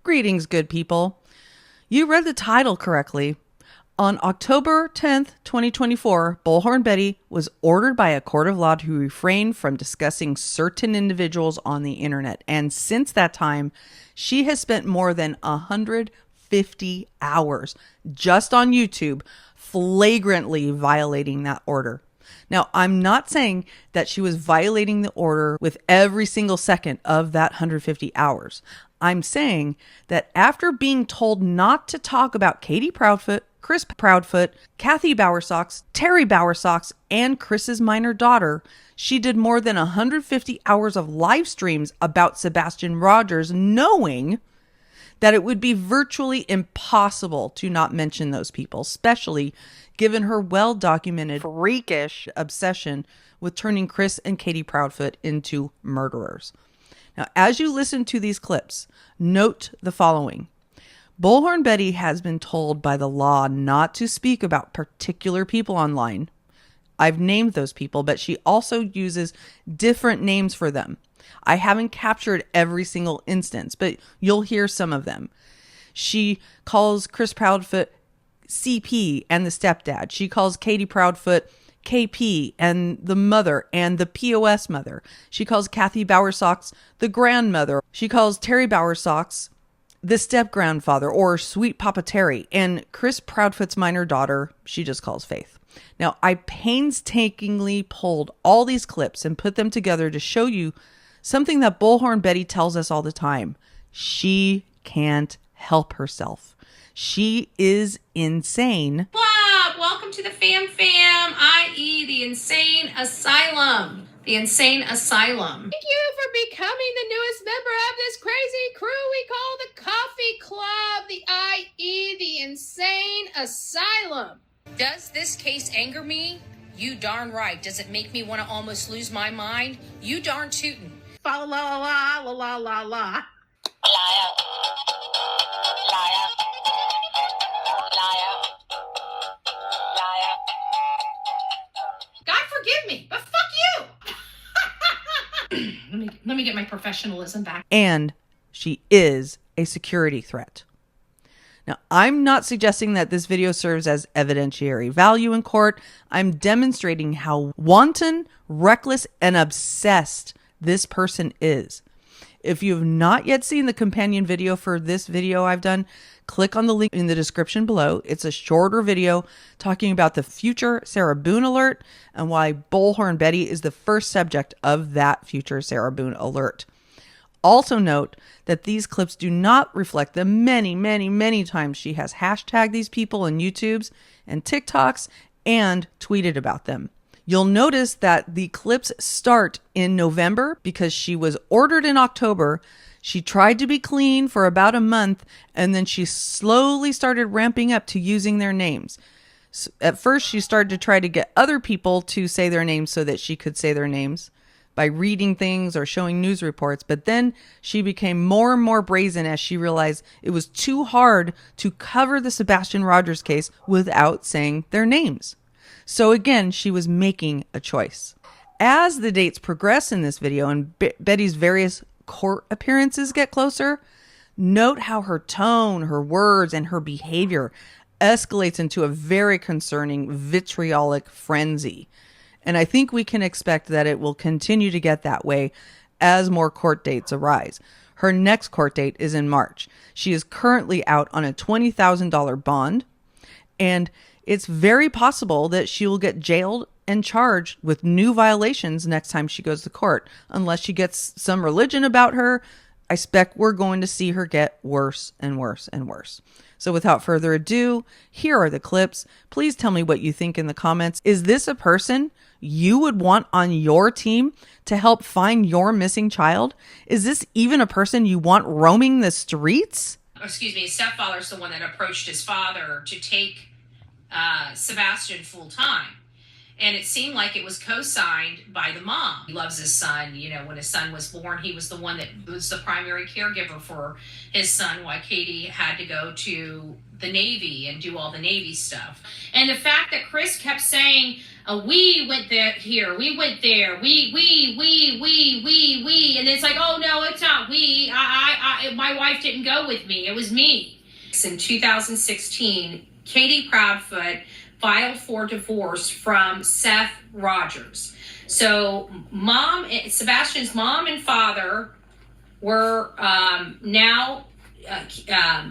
Greetings, good people. You read the title correctly. On October 10th, 2024, Bullhorn Betty was ordered by a court of law to refrain from discussing certain individuals on the internet. And since that time, she has spent more than 150 hours just on YouTube flagrantly violating that order. Now, I'm not saying that she was violating the order with every single second of that 150 hours. I'm saying that after being told not to talk about Katie Proudfoot, Chris Proudfoot, Kathy Bowersox, Terry Bowersox, and Chris's minor daughter, she did more than 150 hours of live streams about Sebastian Rogers, knowing that it would be virtually impossible to not mention those people, especially given her well-documented freakish obsession with turning Chris and Katie Proudfoot into murderers. Now, as you listen to these clips, note the following. Bullhorn Betty has been told by the law not to speak about particular people online. I've named those people, but she also uses different names for them. I haven't captured every single instance, but you'll hear some of them. She calls Chris Proudfoot CP and the stepdad. She calls Katie Proudfoot KP and the mother and the POS mother. She calls Kathy Bowersox the grandmother. She calls Terry Bowersox the step-grandfather, or Sweet Papa Terry. And Chris Proudfoot's minor daughter, she just calls Faith. Now, I painstakingly pulled all these clips and put them together to show you something that Bullhorn Betty tells us all the time. She can't help herself. She is insane. Bob, welcome to the fam, i.e. the insane asylum. The insane asylum. Thank you for becoming the newest member of this crazy crew we call the Coffee Club, the i.e. the insane asylum. Does this case anger me? You darn right. Does it make me want to almost lose my mind? You darn tootin'. Fa la la la la la la la. Liar. Liar. Liar. Liar. God forgive me, but fuck you. Let me get my professionalism back. And she is a security threat. Now, I'm not suggesting that this video serves as evidentiary value in court. I'm demonstrating how wanton, reckless, and obsessed this person is. If you have not yet seen the companion video for this video I've done, click on the link in the description below. It's a shorter video talking about the Future Sarah Boone Alert and why Bullhorn Betty is the first subject of that Future Sarah Boone Alert. Also note that these clips do not reflect the many, many, many times she has hashtagged these people in YouTubes and TikToks and tweeted about them. You'll notice that the clips start in November because she was ordered in October. She tried to be clean for about a month, and then she slowly started ramping up to using their names. So at first, she started to try to get other people to say their names so that she could say their names by reading things or showing news reports. But then she became more and more brazen as she realized it was too hard to cover the Sebastian Rogers case without saying their names. So again, she was making a choice. As the dates progress in this video and Betty's various court appearances get closer, note how her tone, her words, and her behavior escalates into a very concerning vitriolic frenzy. And I think we can expect that it will continue to get that way as more court dates arise. Her next court date is in March. She is currently out on a $20,000 bond, and it's very possible that she will get jailed and charged with new violations next time she goes to court. Unless she gets some religion about her, I expect we're going to see her get worse and worse and worse. So without further ado, here are the clips. Please tell me what you think in the comments. Is this a person you would want on your team to help find your missing child? Is this even a person you want roaming the streets? Excuse me, his stepfather's the one that approached his father to take Sebastian full time. And it seemed like it was co-signed by the mom. He loves his son. You know, when his son was born, he was the one that was the primary caregiver for his son while Katie had to go to the Navy and do all the Navy stuff. And the fact that Chris kept saying, we went there, here, we went there, we, and it's like, oh no, it's not we, my wife didn't go with me, it was me. In 2016, Katie Proudfoot filed for divorce from Seth Rogers. So Sebastian's mom and father were now,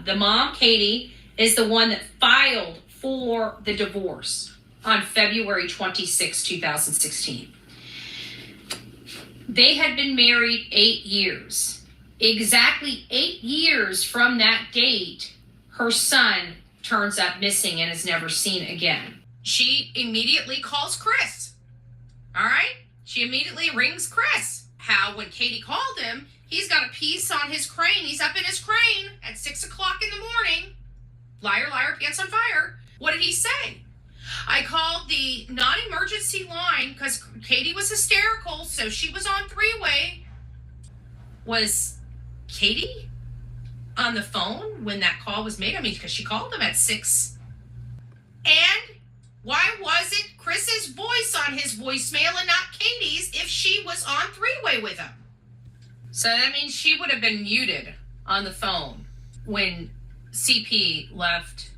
the mom, Katie, is the one that filed for the divorce on February 26, 2016. They had been married 8 years. Exactly 8 years from that date, her son turns up missing and is never seen again. She immediately calls Chris. All right? She immediately rings Chris. How when Katie called him, he's got a piece on his crane. He's up in his crane at 6 o'clock in the morning. Liar, liar, pants on fire. What did he say? I called the non-emergency line because Katie was hysterical, so she was on three-way. Was Katie on the phone when that call was made? I mean, because she called him at 6. And why was it Chris's voice on his voicemail and not Katie's if she was on three-way with him? So that means she would have been muted on the phone when CP left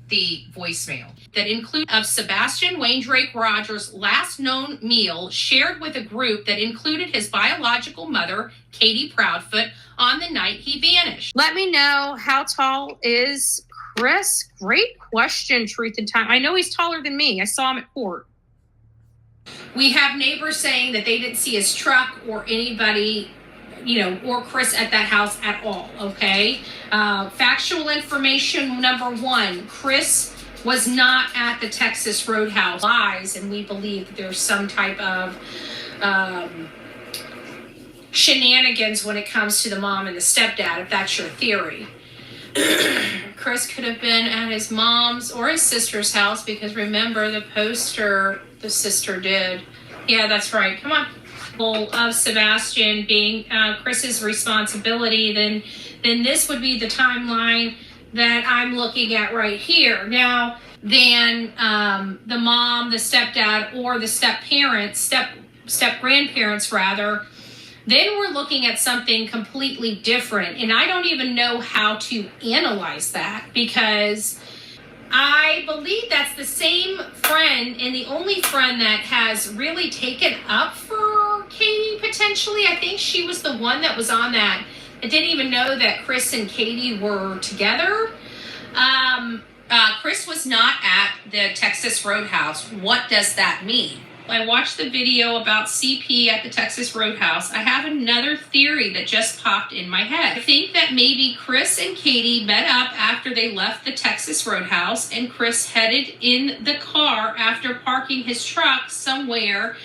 the voicemail. That include of Sebastian Wayne Drake Rogers' last known meal shared with a group that included his biological mother, Katie Proudfoot, on the night he vanished. Let me know, how tall is Chris? Great question, Truth in Time. I know he's taller than me. I saw him at court. We have neighbors saying that they didn't see his truck or anybody, or Chris at that house at all, okay? Factual information number 1, Chris was not at the Texas Roadhouse. Lies, and we believe that there's some type of shenanigans when it comes to the mom and the stepdad, if that's your theory. Chris could have been at his mom's or his sister's house, because remember the poster the sister did. Yeah, that's right. Come on. Of Sebastian being Chris's responsibility, then this would be the timeline that I'm looking at right here. Now, then the mom, the stepdad, or the step-grandparents rather, then we're looking at something completely different. And I don't even know how to analyze that, because I believe that's the same friend and the only friend that has really taken up for Katie, potentially. I think she was the one that was on that. I didn't even know that Chris and Katie were together. Chris was not at the Texas Roadhouse. What does that mean? I watched the video about CP at the Texas Roadhouse. I have another theory that just popped in my head. I think that maybe Chris and Katie met up after they left the Texas Roadhouse, and Chris headed in the car after parking his truck somewhere,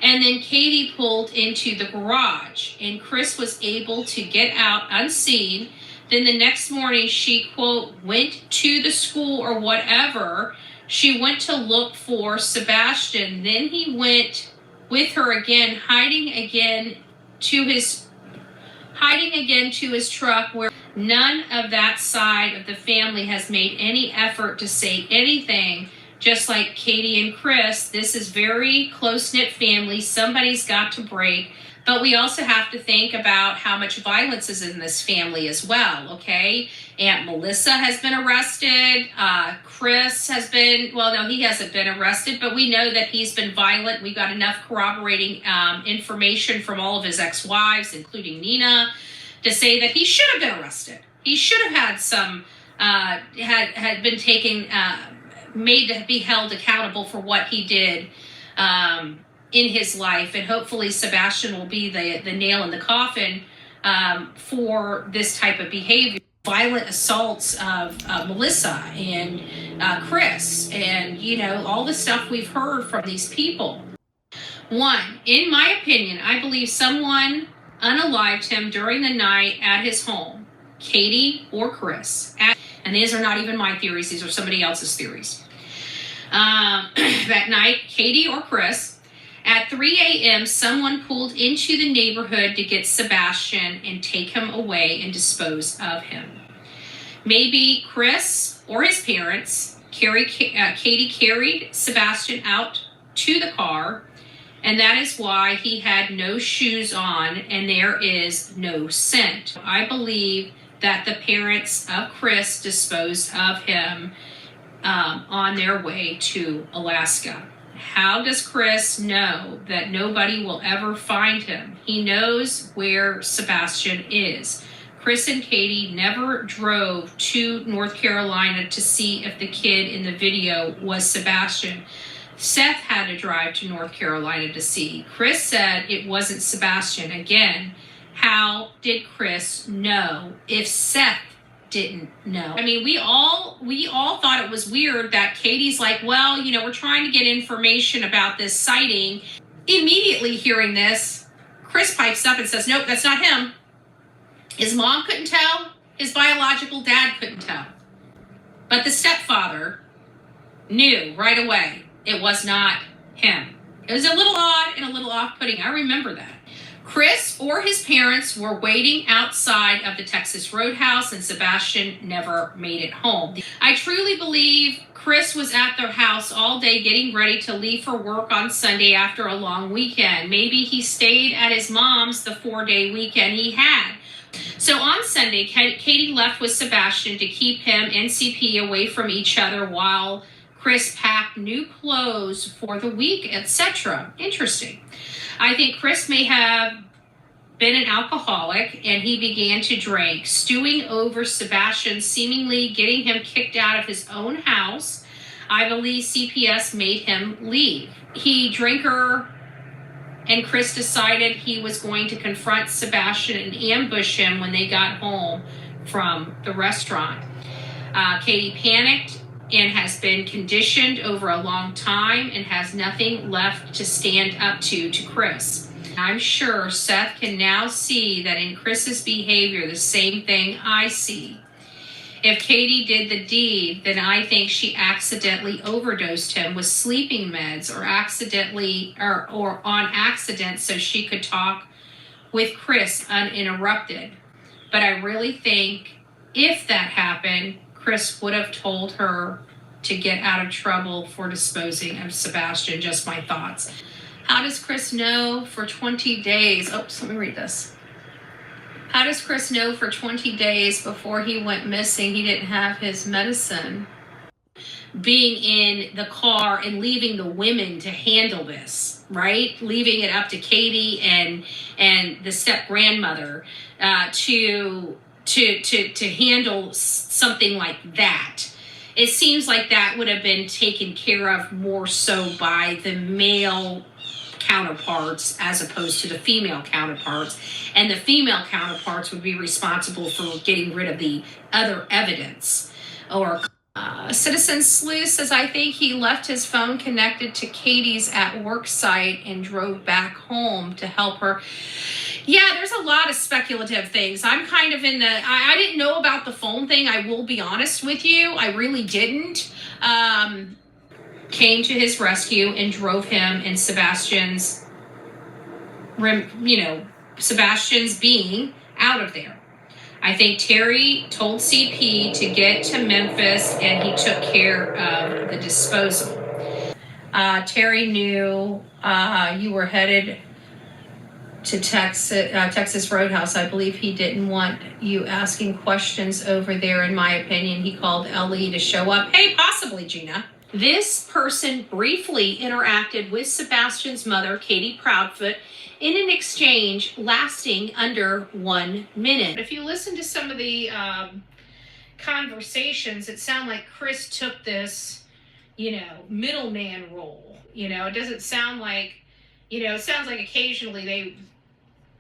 and then Katie pulled into the garage, and Chris was able to get out unseen. Then the next morning she, quote, went to the school or whatever. She went to look for Sebastian. Then he went with her again, hiding again to his truck, where none of that side of the family has made any effort to say anything. Just like Katie and Chris, this is very close-knit family. Somebody's got to break. But we also have to think about how much violence is in this family as well, okay? Aunt Melissa has been arrested. Chris has been, well, no, he hasn't been arrested, but we know that he's been violent. We've got enough corroborating information from all of his ex-wives, including Nina, to say that he should have been arrested. He should have had some, had been taken, made to be held accountable for what he did in his life, and hopefully Sebastian will be the nail in the coffin for this type of behavior. Violent assaults of Melissa and Chris, and all the stuff we've heard from these people. 1, in my opinion, I believe someone unalived him during the night at his home, Katie or Chris. And these are not even my theories, these are somebody else's theories. That night, Katie or Chris, at 3 a.m., someone pulled into the neighborhood to get Sebastian and take him away and dispose of him. Maybe Chris or his parents, Katie carried Sebastian out to the car, and that is why he had no shoes on and there is no scent. I believe that the parents of Chris disposed of him on their way to Alaska. How does Chris know that nobody will ever find him? He knows where Sebastian is. Chris and Katie never drove to North Carolina to see if the kid in the video was Sebastian. Seth had to drive to North Carolina to see. Chris said it wasn't Sebastian. Again, how did Chris know if Seth didn't know? I mean, we all thought it was weird that Katie's like, well, you know, we're trying to get information about this sighting. Immediately hearing this, Chris pipes up and says, nope, that's not him. His mom couldn't tell. His biological dad couldn't tell. But the stepfather knew right away it was not him. It was a little odd and a little off-putting. I remember that. Chris or his parents were waiting outside of the Texas Roadhouse and Sebastian never made it home. I truly believe Chris was at their house all day getting ready to leave for work on Sunday after a long weekend. Maybe he stayed at his mom's the 4-day weekend he had. So on Sunday, Katie left with Sebastian to keep him and CP away from each other while Chris packed new clothes for the week, etc. Interesting. I think Chris may have been an alcoholic and he began to drink, stewing over Sebastian, seemingly getting him kicked out of his own house. I believe CPS made him leave. He drinker, and Chris decided he was going to confront Sebastian and ambush him when they got home from the restaurant. Katie panicked and has been conditioned over a long time and has nothing left to stand up to Chris. I'm sure Seth can now see that in Chris's behavior, the same thing I see. If Katie did the deed, then I think she accidentally overdosed him with sleeping meds or on accident so she could talk with Chris uninterrupted. But I really think if that happened, Chris would have told her to get out of trouble for disposing of Sebastian. Just my thoughts. How does Chris know for 20 days? Oops, let me read this. How does Chris know for 20 days before he went missing he didn't have his medicine? Being in the car and leaving the women to handle this, right? Leaving it up to Katie and the step-grandmother to handle something like that. It seems like that would have been taken care of more so by the male counterparts as opposed to the female counterparts, and the female counterparts would be responsible for getting rid of the other evidence. Or Citizen Sleuth says, I think he left his phone connected to Katie's at work site and drove back home to help her. Yeah, there's a lot of speculative things. I'm kind of in the, I didn't know about the phone thing. I will be honest with you. I really didn't. Came to his rescue and drove him and Sebastian's being out of there. I think Terry told CP to get to Memphis and he took care of the disposal. Terry knew you were headed to Texas Roadhouse. I believe he didn't want you asking questions over there. In my opinion, he called Ellie to show up. Hey, possibly, Gina. This person briefly interacted with Sebastian's mother, Katie Proudfoot, in an exchange lasting under 1 minute. If you listen to some of the conversations, it sounds like Chris took this, middleman role. It doesn't sound like, it sounds like occasionally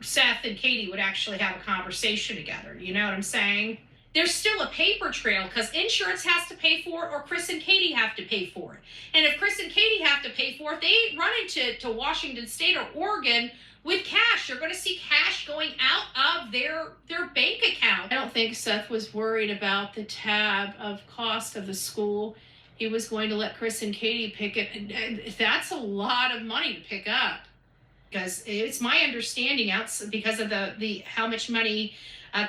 Seth and Katie would actually have a conversation together. You know what I'm saying? There's still a paper trail because insurance has to pay for it or Chris and Katie have to pay for it. And if Chris and Katie have to pay for it, they run into Washington State or Oregon with cash. You're going to see cash going out of their bank account. I don't think Seth was worried about the tab of cost of the school he was going to let Chris and Katie pick it. And that's a lot of money to pick up, because it's my understanding, because of the how much money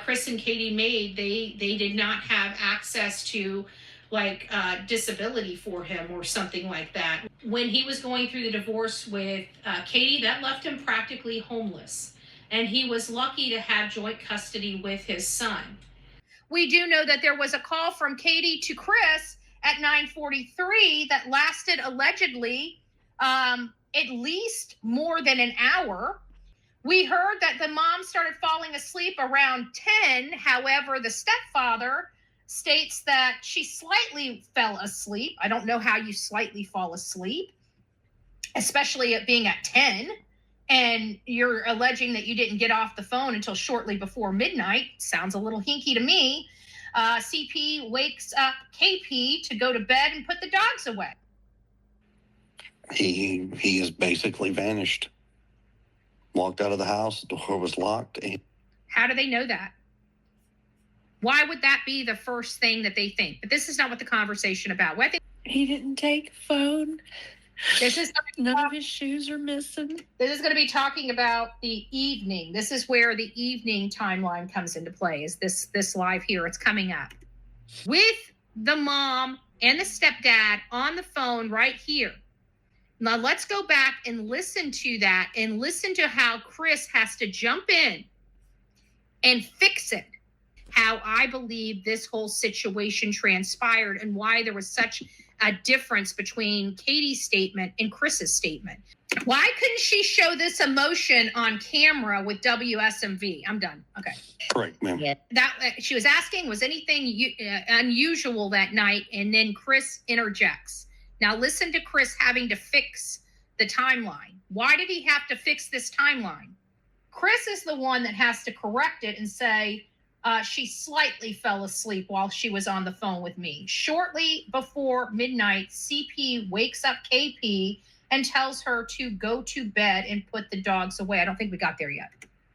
Chris and Katie made, they did not have access to like disability for him or something like that. When he was going through the divorce with Katie, that left him practically homeless, and he was lucky to have joint custody with his son. We do know that there was a call from Katie to Chris at 9:43 that lasted allegedly at least more than an hour. We heard that the mom started falling asleep around 10. However, the stepfather states that she slightly fell asleep. I don't know how you slightly fall asleep, especially it being at 10. And you're alleging that you didn't get off the phone until shortly before midnight. Sounds a little hinky to me. CP wakes up KP to go to bed and put the dogs away. He has basically vanished. Walked out of the house, the door was locked. How do they know that? Why would that be the first thing that they think? But this is not what the conversation about. What he didn't take a phone. This is none of his shoes are missing. This is going to be talking about the evening. This is where the evening timeline comes into play. Is this live here? It's coming up with the mom and the stepdad on the phone right here. Now let's go back and listen to that, and listen to how Chris has to jump in and fix it. How I believe this whole situation transpired, and why there was such a difference between Katie's statement and Chris's statement. Why couldn't she show this emotion on camera with WSMV? I'm done. Okay. Correct, ma'am. Yeah. That she was asking, was anything unusual that night? And then Chris interjects. Now listen to Chris having to fix the timeline. Why did he have to fix this timeline? Chris is the one that has to correct it and say, she slightly fell asleep while she was on the phone with me. Shortly before midnight, CP wakes up KP and tells her to go to bed and put the dogs away. I don't think we got there yet.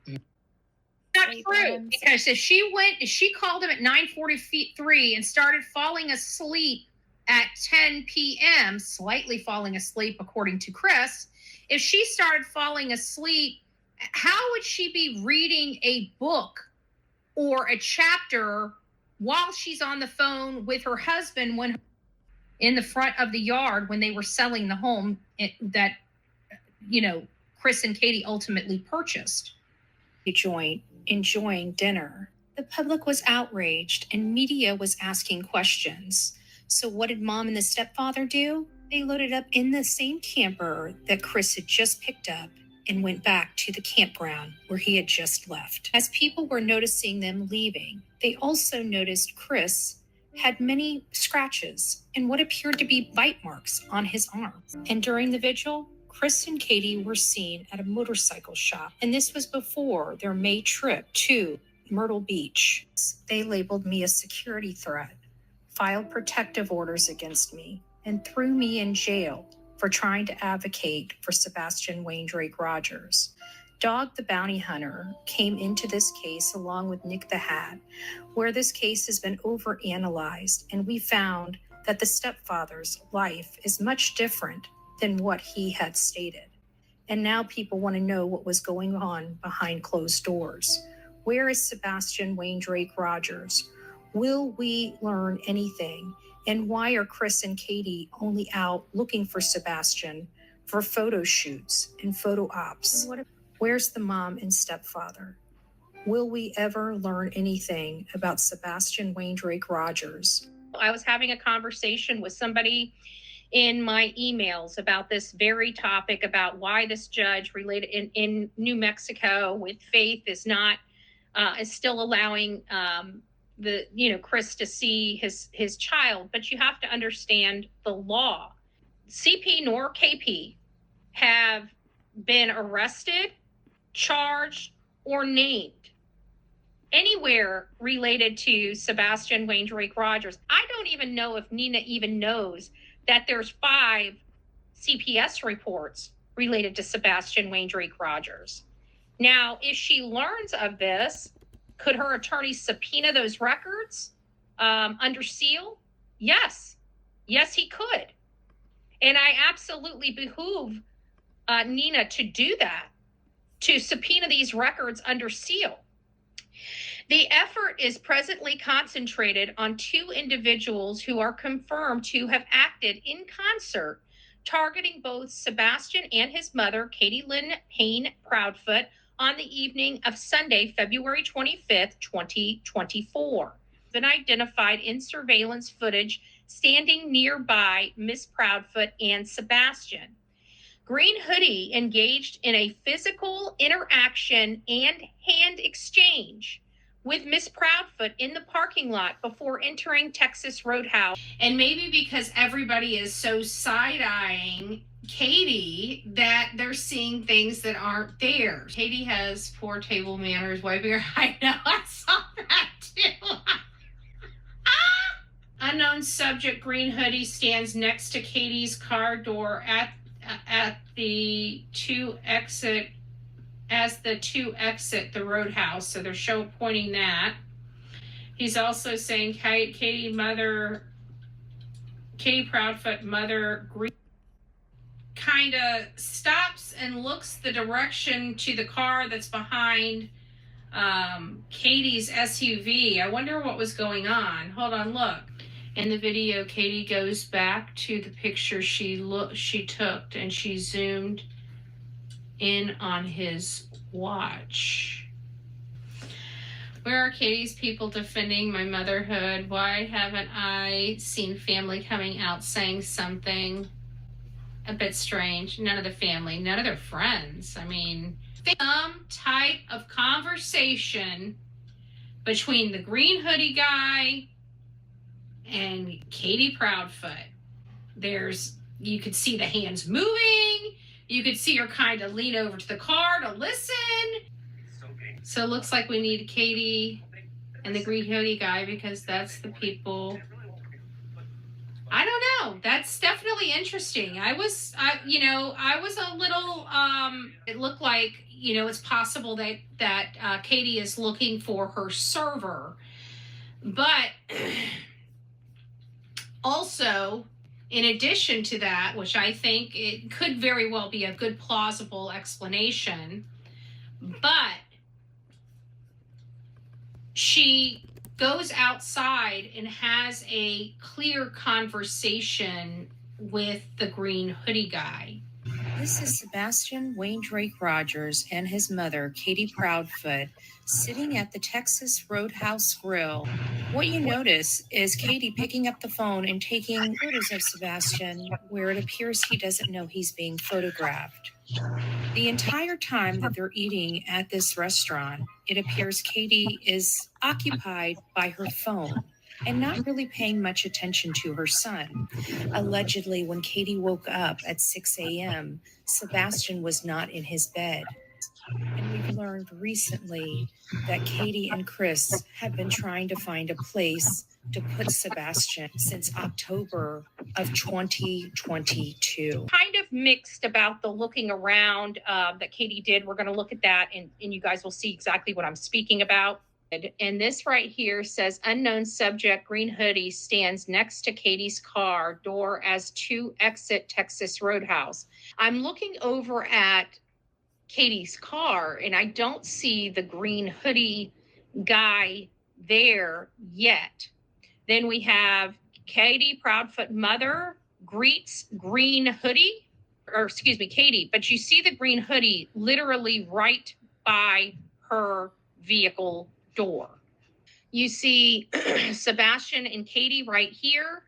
Not true, because if she called him at 9:43 and started falling asleep at 10 p.m., slightly falling asleep according to Chris. If she started falling asleep, how would she be reading a book or a chapter while she's on the phone with her husband when in the front of the yard when they were selling the home that, Chris and Katie ultimately purchased? Enjoying dinner. The public was outraged and media was asking questions. So what did mom and the stepfather do? They loaded up in the same camper that Chris had just picked up and went back to the campground where he had just left. As people were noticing them leaving, they also noticed Chris had many scratches and what appeared to be bite marks on his arms. And during the vigil, Chris and Katie were seen at a motorcycle shop, and this was before their May trip to Myrtle Beach. They labeled me a security threat, filed protective orders against me, and threw me in jail for trying to advocate for Sebastian Wayne Drake Rogers. Dog the Bounty Hunter came into this case along with Nick the Hat, where this case has been overanalyzed, and we found that the stepfather's life is much different than what he had stated. And now people want to know what was going on behind closed doors. Where is Sebastian Wayne Drake Rogers? Will we learn anything? And why are Chris and Katie only out looking for Sebastian for photo shoots and photo ops? Where's the mom and stepfather? Will we ever learn anything about Sebastian Wayne Drake Rogers? I was having a conversation with somebody in my emails about this very topic, about why this judge related in New Mexico with faith is still allowing Chris to see his child. But you have to understand the law. CP nor KP have been arrested, charged, or named anywhere related to Sebastian Wayne Drake Rogers. I don't even know if Nina even knows that there's 5 CPS reports related to Sebastian Wayne Drake Rogers. Now, if she learns of this, could her attorney subpoena those records under seal? Yes. Yes, he could. And I absolutely behoove Nina to do that, to subpoena these records under seal. The effort is presently concentrated on 2 individuals who are confirmed to have acted in concert, targeting both Sebastian and his mother, Katie Lynn Payne Proudfoot, on the evening of Sunday, February 25th, 2024. Been identified in surveillance footage standing nearby Miss Proudfoot and Sebastian. Green Hoodie engaged in a physical interaction and hand exchange with Miss Proudfoot in the parking lot before entering Texas Roadhouse. And maybe because everybody is so side-eyeing Katie that they're seeing things that aren't there. Katie has poor table manners, wiping her. I know, I saw that too. Unknown subject Green Hoodie stands next to Katie's car door at the 2 exit the roadhouse. So they're pointing that. He's also saying Katie Proudfoot mother kind of stops and looks the direction to the car that's behind Katie's SUV. I wonder what was going on. Hold on, look. In the video, Katie goes back to the picture she took, and she zoomed in on his watch. Where are Katie's people defending my motherhood? Why haven't I seen family coming out saying something a bit strange? None of the family, none of their friends. I mean, some type of conversation between the Green Hoodie guy and Katie Proudfoot. You could see the hands moving. You could see her kind of lean over to the car to listen. So it looks like we need Katie and the Green Hoodie guy, because that's the people. I don't know. That's definitely interesting. I was a little, it looked like, it's possible that Katie is looking for her server. But also, in addition to that, which I think it could very well be a good plausible explanation, but she goes outside and has a clear conversation with the Green Hoodie guy. This is Sebastian Wayne Drake Rogers and his mother, Katie Proudfoot, sitting at the Texas Roadhouse Grill. What you notice is Katie picking up the phone and taking photos of Sebastian where it appears he doesn't know he's being photographed. The entire time that they're eating at this restaurant, it appears Katie is occupied by her phone and not really paying much attention to her son. Allegedly, when Katie woke up at 6 a.m., Sebastian was not in his bed. And we've learned recently that Katie and Chris have been trying to find a place to put Sebastian since October of 2022. Kind of mixed about the looking around that Katie did. We're going to look at that, and you guys will see exactly what I'm speaking about. And this right here says, unknown subject, Green Hoodie, stands next to Katie's car door as 2 exit Texas Roadhouse. I'm looking over at Katie's car, and I don't see the Green Hoodie guy there yet. Then we have Katie Proudfoot mother greets Green Hoodie, Katie, but you see the Green Hoodie literally right by her vehicle door. You see Sebastian and Katie right here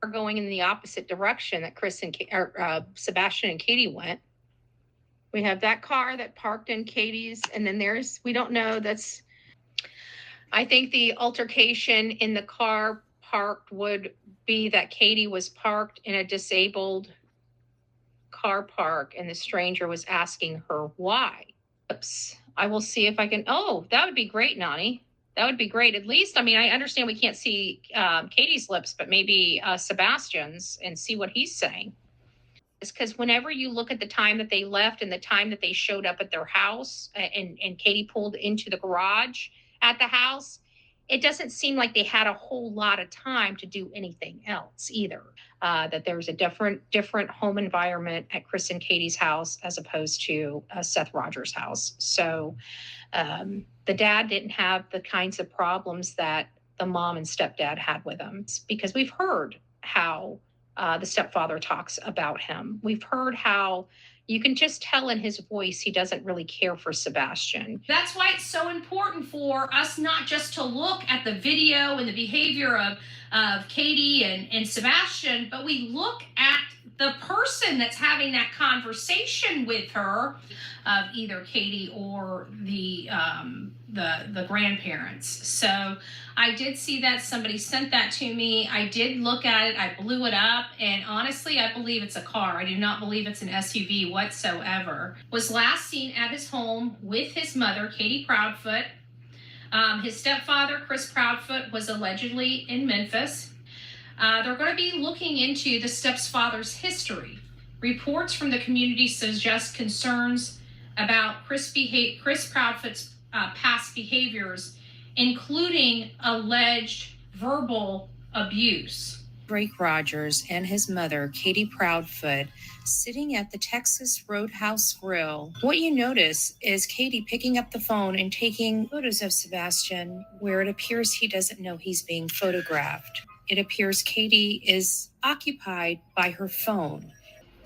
are going in the opposite direction that Sebastian and Katie went. We have that car that parked in Katie's, and then we don't know, I think the altercation in the car parked would be that Katie was parked in a disabled car park, and the stranger was asking her why. Oops. I will see if I can. Oh, that would be great, Nani. That would be great. At least, I understand we can't see Katie's lips, but maybe Sebastian's, and see what he's saying. It's because whenever you look at the time that they left and the time that they showed up at their house, and Katie pulled into the garage at the house, it doesn't seem like they had a whole lot of time to do anything else either. That there's a different home environment at Chris and Katie's house as opposed to Seth Rogers' house. So the dad didn't have the kinds of problems that the mom and stepdad had with him, because we've heard how the stepfather talks about him. We've heard how you can just tell in his voice he doesn't really care for Sebastian. That's why it's so important for us not just to look at the video and the behavior of Katie and Sebastian, but we look at the person that's having that conversation with her, of either Katie or the grandparents. So I did see that somebody sent that to me. I did look at it. I blew it up, and honestly, I believe it's a car. I do not believe it's an SUV whatsoever. Was last seen at his home with his mother, Katie Proudfoot. His stepfather, Chris Proudfoot, was allegedly in Memphis. They're going to be looking into the stepfather's history. Reports from the community suggest concerns about Chris Proudfoot's past behaviors, including alleged verbal abuse. Drake Rogers and his mother, Katie Proudfoot, sitting at the Texas Roadhouse Grill. What you notice is Katie picking up the phone and taking photos of Sebastian where it appears he doesn't know he's being photographed. It appears Katie is occupied by her phone.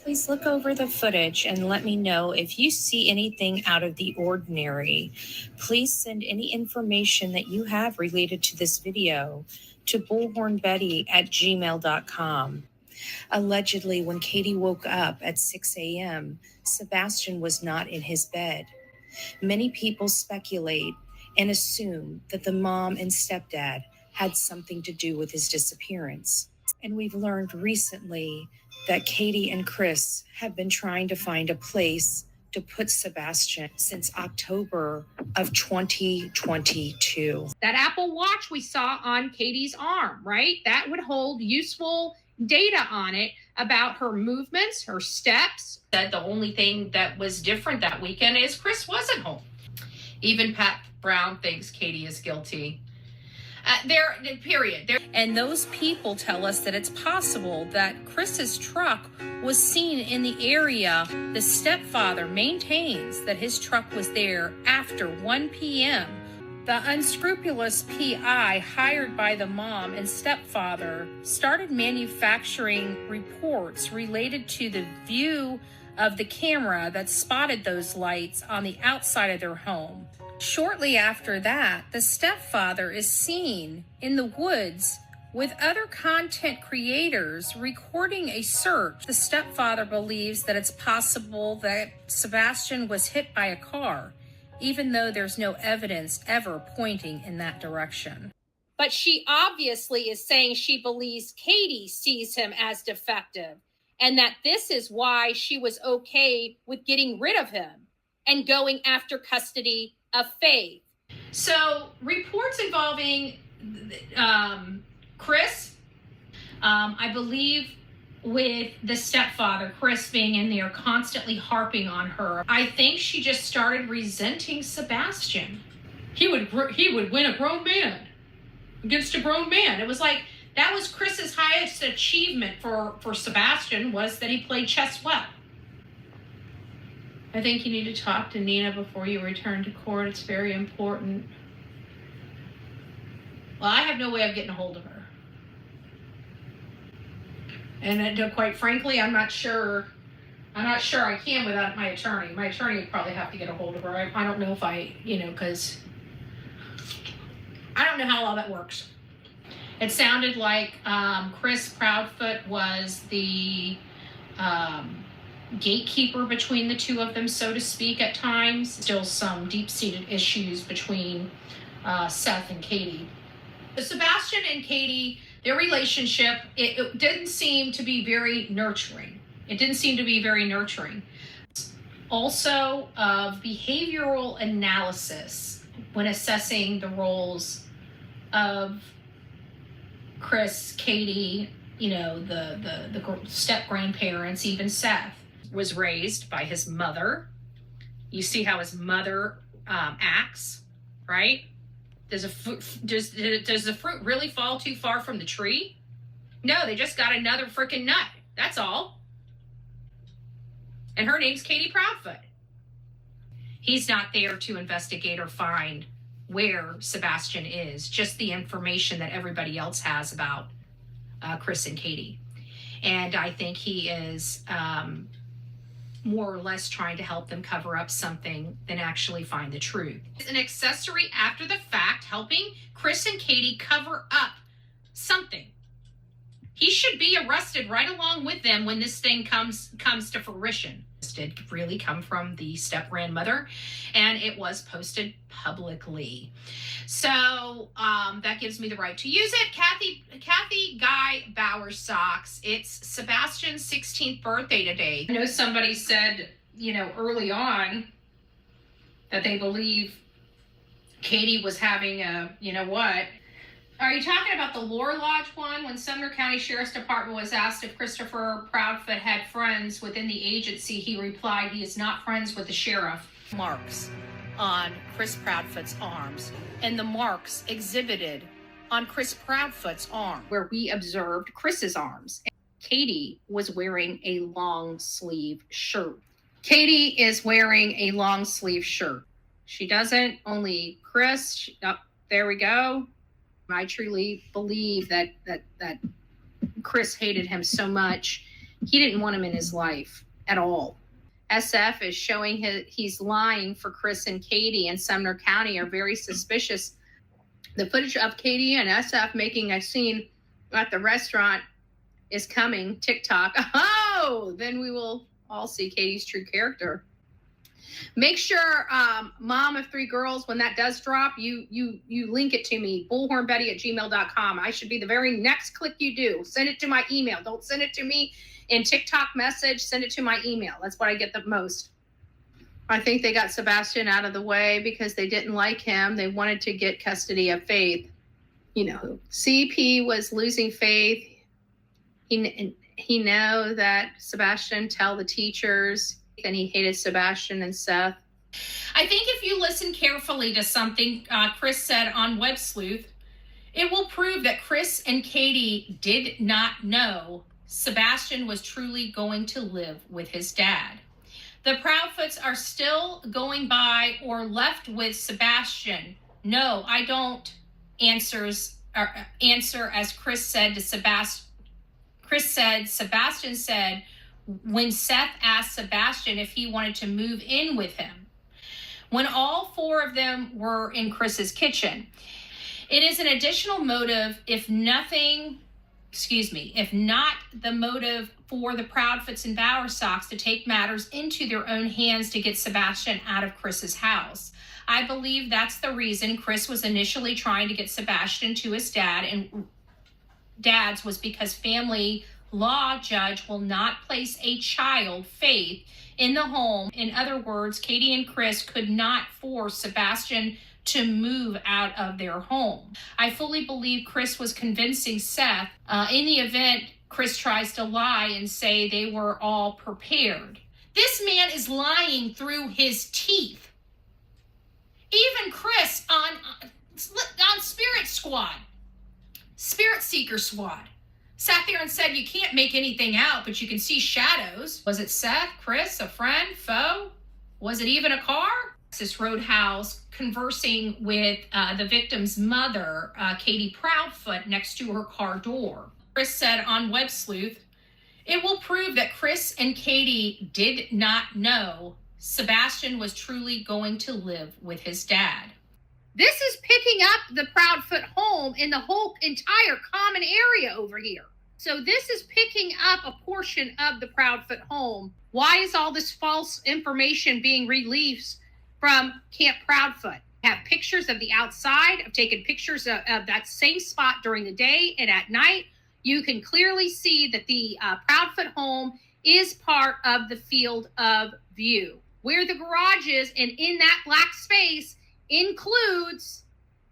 Please look over the footage and let me know if you see anything out of the ordinary. Please send any information that you have related to this video to bullhornbetty@gmail.com. Allegedly, when Katie woke up at 6 a.m., Sebastian was not in his bed. Many people speculate and assume that the mom and stepdad had something to do with his disappearance. And we've learned recently that Katie and Chris have been trying to find a place to put Sebastian since October of 2022. That Apple Watch we saw on Katie's arm, right? That would hold useful data on it about her movements, her steps. That the only thing that was different that weekend is Chris wasn't home. Even Pat Brown thinks Katie is guilty. Period. And those people tell us that it's possible that Chris's truck was seen in the area. The stepfather maintains that his truck was there after 1 p.m. The unscrupulous PI hired by the mom and stepfather started manufacturing reports related to the view of the camera that spotted those lights on the outside of their home. Shortly after that, the stepfather is seen in the woods with other content creators recording a search. The stepfather believes that it's possible that Sebastian was hit by a car, even though there's no evidence ever pointing in that direction. But she obviously is saying she believes Katie sees him as defective, and that this is why she was okay with getting rid of him and going after custody of Faith. So reports involving Chris, I believe with the stepfather, Chris being in there constantly harping on her, I think she just started resenting Sebastian. He would win a grown man against a grown man. It was like, that was Chris's highest achievement for Sebastian, was that he played chess well. I think you need to talk to Nina before you return to court. It's very important. Well, I have no way of getting a hold of her. And quite frankly, I'm not sure I can without my attorney. My attorney would probably have to get a hold of her. I don't know if because I don't know how all that works. It sounded like Chris Proudfoot was the gatekeeper between the two of them, so to speak, at times. Still some deep-seated issues between Seth and Katie. Sebastian and Katie, their relationship, it didn't seem to be very nurturing. Also, of behavioral analysis when assessing the roles of Chris, Katie, the step-grandparents, even Seth, was raised by his mother. You see how his mother acts, right? Does the fruit really fall too far from the tree? No, they just got another freaking nut. That's all. And her name's Katie Proudfoot. He's not there to investigate or find where Sebastian is, just the information that everybody else has about Chris and Katie. And I think he is more or less trying to help them cover up something than actually find the truth. It's an accessory after the fact, helping Chris and Katie cover up something. He should be arrested right along with them when this thing comes to fruition. This did really come from the step-grandmother, and it was posted publicly. So that gives me the right to use it. Kathy Guy Bauer Socks. It's Sebastian's 16th birthday today. I know somebody said, early on that they believe Katie was having a, Are you talking about the Lore Lodge one? When Sumner County Sheriff's Department was asked if Christopher Proudfoot had friends within the agency, he replied he is not friends with the sheriff. Marks on Chris Proudfoot's arms, and the marks exhibited on Chris Proudfoot's arm, where we observed Chris's arms. Katie was wearing a long sleeve shirt. Katie is wearing a long sleeve shirt. She doesn't, only Chris. There we go. I truly believe that Chris hated him so much. He didn't want him in his life at all. SF is showing he's lying for Chris and Katie, and Sumner County are very suspicious. The footage of Katie and SF making a scene at the restaurant is coming. TikTok. Oh, then we will all see Katie's true character. Make sure, mom of three girls, when that does drop, you link it to me, bullhornbetty@gmail.com. I should be the very next click you do. Send it to my email. Don't send it to me in TikTok message. Send it to my email. That's what I get the most. I think they got Sebastian out of the way because they didn't like him. They wanted to get custody of Faith. CP was losing Faith. He know that Sebastian tell the teachers, and he hated Sebastian and Seth. I think if you listen carefully to something Chris said on Web Sleuth, it will prove that Chris and Katie did not know Sebastian was truly going to live with his dad. The Proudfoots are still going by or left with Sebastian. No, I don't. Answer as Chris said to Sebastian. Sebastian said, when Seth asked Sebastian if he wanted to move in with him, when all four of them were in Chris's kitchen. It is an additional motive, if not the motive for the Proudfoots and Bauer Sox to take matters into their own hands to get Sebastian out of Chris's house. I believe that's the reason Chris was initially trying to get Sebastian to his dad's was because family law judge will not place a child, Faith, in the home. In other words, Katie and Chris could not force Sebastian to move out of their home. I fully believe Chris was convincing Seth. In the event Chris tries to lie and say they were all prepared. This man is lying through his teeth. Even Chris on Spirit Seeker Squad, sat there and said, you can't make anything out, but you can see shadows. Was it Seth, Chris, a friend, foe? Was it even a car? Texas Roadhouse conversing with the victim's mother, Katie Proudfoot, next to her car door. Chris said on Web Sleuth, it will prove that Chris and Katie did not know Sebastian was truly going to live with his dad. This is picking up the Proudfoot home in the whole entire common area over here. So this is picking up a portion of the Proudfoot home. Why is all this false information being released from Camp Proudfoot? I have pictures of the outside. I've taken pictures of that same spot during the day and at night. You can clearly see that the Proudfoot home is part of the field of view. Where the garage is and in that black space includes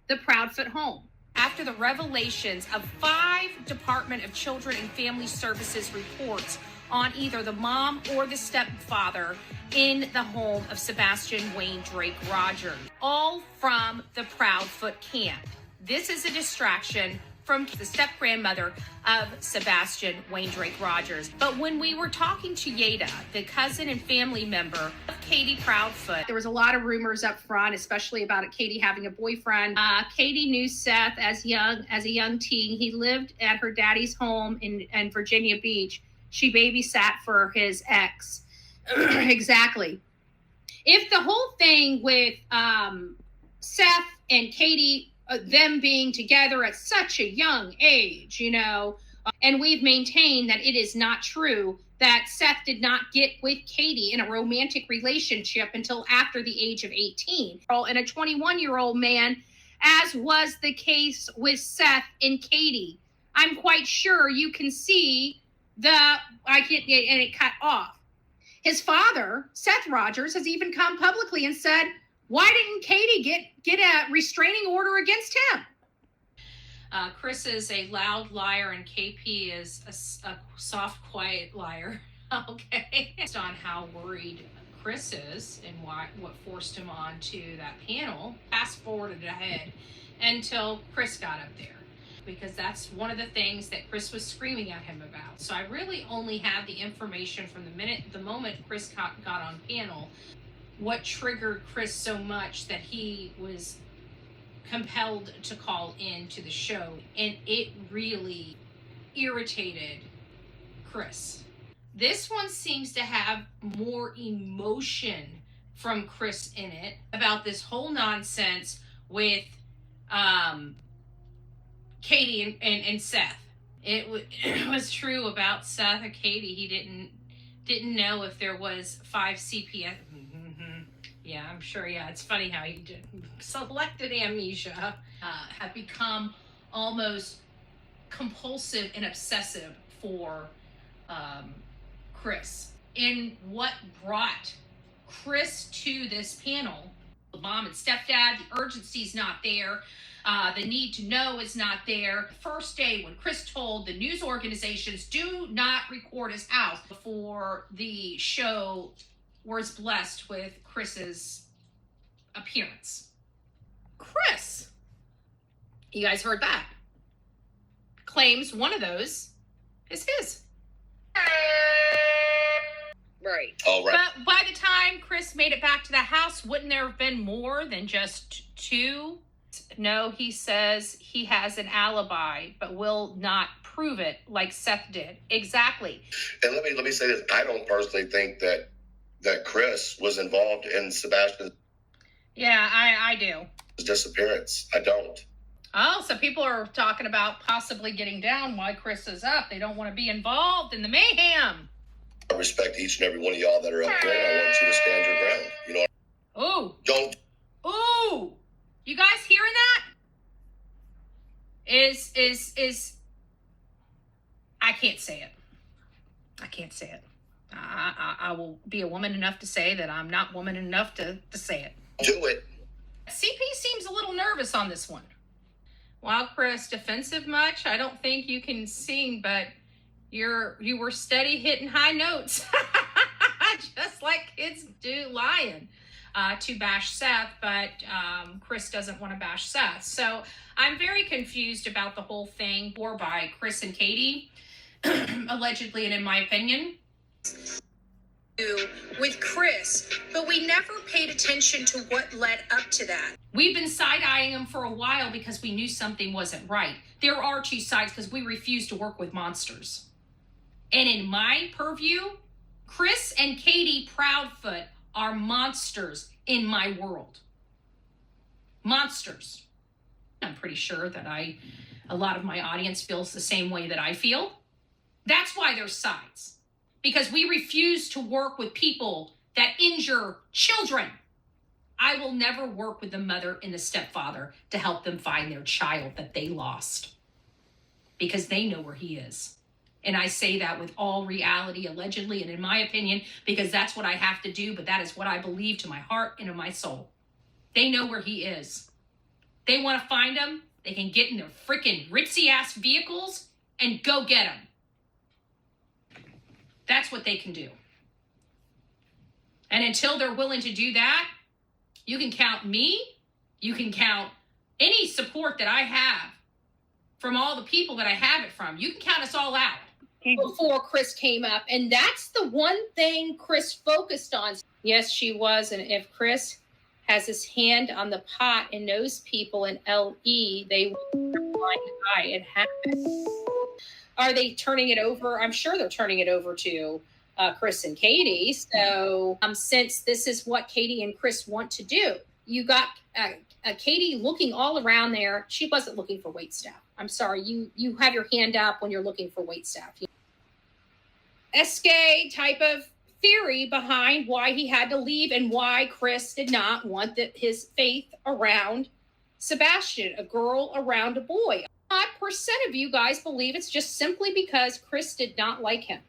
the Proudfoot home. After the revelations of 5 Department of Children and Family Services reports on either the mom or the stepfather in the home of Sebastian Wayne Drake Rogers, all from the Proudfoot camp. This is a distraction from the step-grandmother of Sebastian Wayne Drake Rogers. But when we were talking to Yada, the cousin and family member of Katie Proudfoot, there was a lot of rumors up front, especially about Katie having a boyfriend. Katie knew Seth as a young teen. He lived at her daddy's home in Virginia Beach. She babysat for his ex. Exactly. If the whole thing with Seth and Katie, them being together at such a young age, and we've maintained that it is not true, that Seth did not get with Katie in a romantic relationship until after the age of 18, and a 21-year-old man, as was the case with Seth and Katie. I'm quite sure you can see and it cut off. His father, Seth Rogers, has even come publicly and said, why didn't Katie get a restraining order against him? Chris is a loud liar and KP is a soft, quiet liar. Okay. Based on how worried Chris is and what forced him onto that panel, fast forwarded ahead until Chris got up there, because that's one of the things that Chris was screaming at him about. So I really only have the information from the moment Chris got on panel. What triggered Chris so much that he was compelled to call in to the show, and it really irritated Chris. This one seems to have more emotion from Chris in it about this whole nonsense with Katie and Seth. It was true about Seth and Katie. He didn't know if there was 5 CPS. Yeah, I'm sure. Yeah, it's funny how he did. Selected amnesia have become almost compulsive and obsessive for Chris. And what brought Chris to this panel, the mom and stepdad, the urgency's not there. The need to know is not there. First day when Chris told the news organizations, do not record his house, before the show was blessed with Chris's appearance. Chris, you guys heard that, claims one of those is his. Right. Oh, right. But by the time Chris made it back to the house, wouldn't there have been more than just 2? No, he says he has an alibi, but will not prove it like Seth did. Exactly. And let me say this. I don't personally think that Chris was involved in Sebastian's I do. disappearance. I don't. Oh, so people are talking about possibly getting down while Chris is up. They don't want to be involved in the mayhem. I respect each and every one of y'all that are up there, and I want you to stand your ground. Ooh. Don't. Ooh. You guys hearing that? Is I can't say it. I can't say it. I will be a woman enough to say that I'm not woman enough to say it. Do it. CP seems a little nervous on this one. Wow, Chris, defensive much? I don't think you can sing, but you were steady hitting high notes. Just like kids do lying to bash Seth, but Chris doesn't want to bash Seth. So I'm very confused about the whole thing, or by Chris and Katie, allegedly, and in my opinion. With Chris, but we never paid attention to what led up to that. We've been side-eyeing him for a while because we knew something wasn't right. There are 2 sides because we refuse to work with monsters. And in my purview, Chris and Katie Proudfoot are monsters in my world. Monsters. I'm pretty sure that a lot of my audience feels the same way that I feel. That's why there's sides. Because we refuse to work with people that injure children. I will never work with the mother and the stepfather to help them find their child that they lost, because they know where he is. And I say that with all reality, allegedly, and in my opinion, because that's what I have to do, but that is what I believe to my heart and in my soul. They know where he is. They want to find him. They can get in their freaking ritzy-ass vehicles and go get him. That's what they can do. And until they're willing to do that, you can count me, you can count any support that I have from all the people that I have it from. You can count us all out. Before Chris came up, and that's the one thing Chris focused on. Yes, she was, and if Chris has his hand on the pot and knows people in LE, they will blind eye. It happens. Are they turning it over? I'm sure they're turning it over to Chris and Katie. So since this is what Katie and Chris want to do, you got Katie looking all around there. She wasn't looking for waitstaff. I'm sorry. You have your hand up when you're looking for waitstaff. SK type of theory behind why he had to leave and why Chris did not want his faith around Sebastian, a girl around a boy. 5% of you guys believe it's just simply because Chris did not like him.